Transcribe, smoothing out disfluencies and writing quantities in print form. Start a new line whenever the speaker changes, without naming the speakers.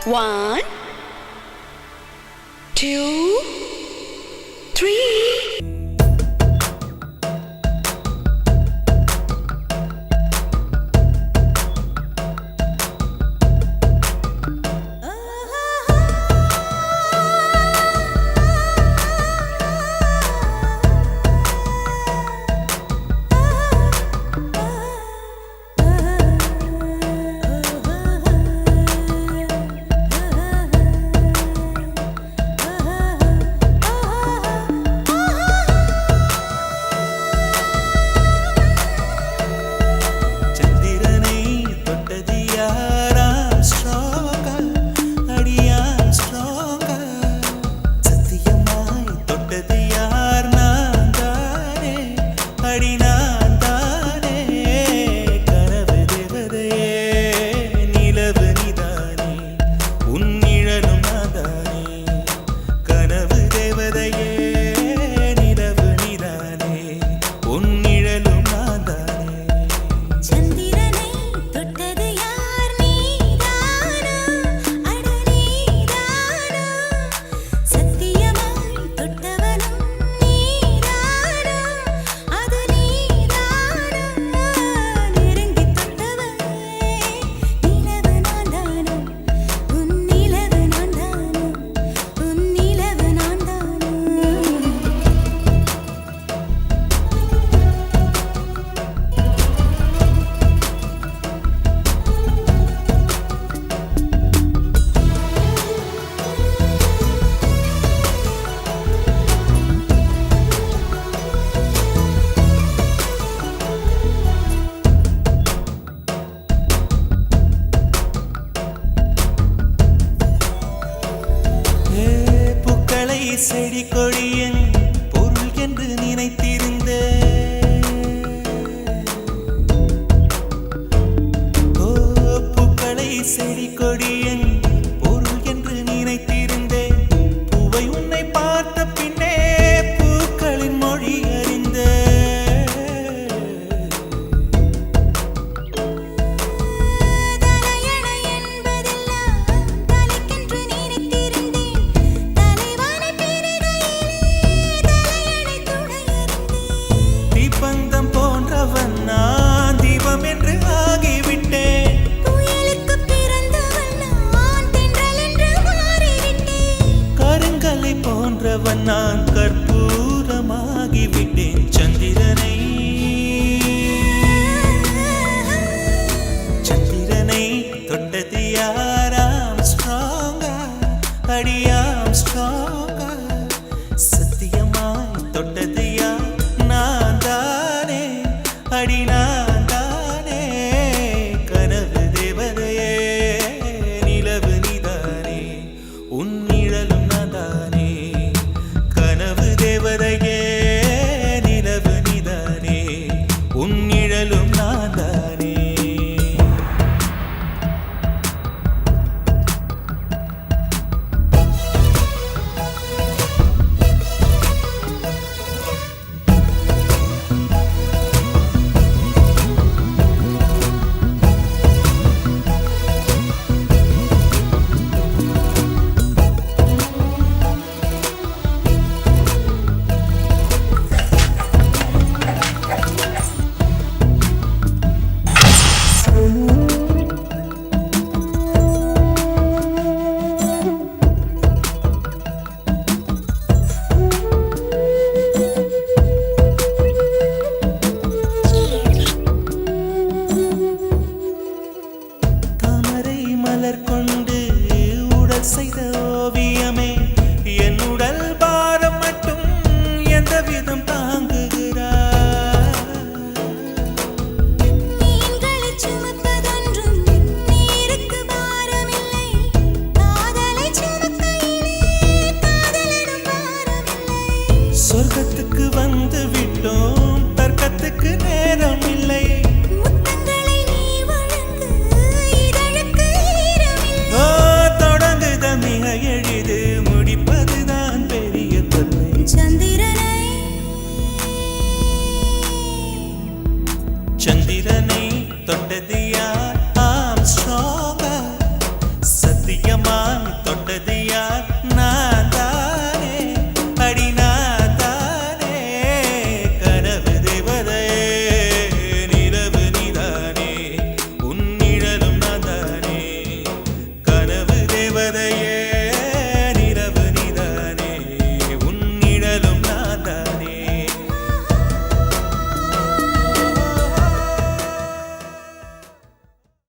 One, two, three.
செடி கொடியன் பொருள் என்று நினைத்திருந்த பூக்களை செடி கொடியன் பொருள் என்று நினைத்திருந்தேன். பூவை உன்னை பார்த்த பின்னே பூக்களின் மொழி அறிந்த பந்தம் போன்றவன் நான் தீபம் என்று ஆகிவிட்டேன்.
புயலுக்கு பிறந்தவன் நான் தென்றல் என்று மாறிவிட்டேன்.
கருங்கலை போன்றவன் நான் கற்பூரமாகிவிட்டேன். சந்திரனை தொட்டது யாராம் ஸ்ட்ராங்கா அடியாம் ஸ்ட்ராங்கா சத்தியமாய் தொட்டது யார் நான் தானே அடி நான் தானே கனவு தேவதையே நிலவு நீதானே உன் நிழலும் நான் தானே கனவு தேவதையே நிலவு நீதானே உன் நிழலும் நான் தானே. சத்தியமாய்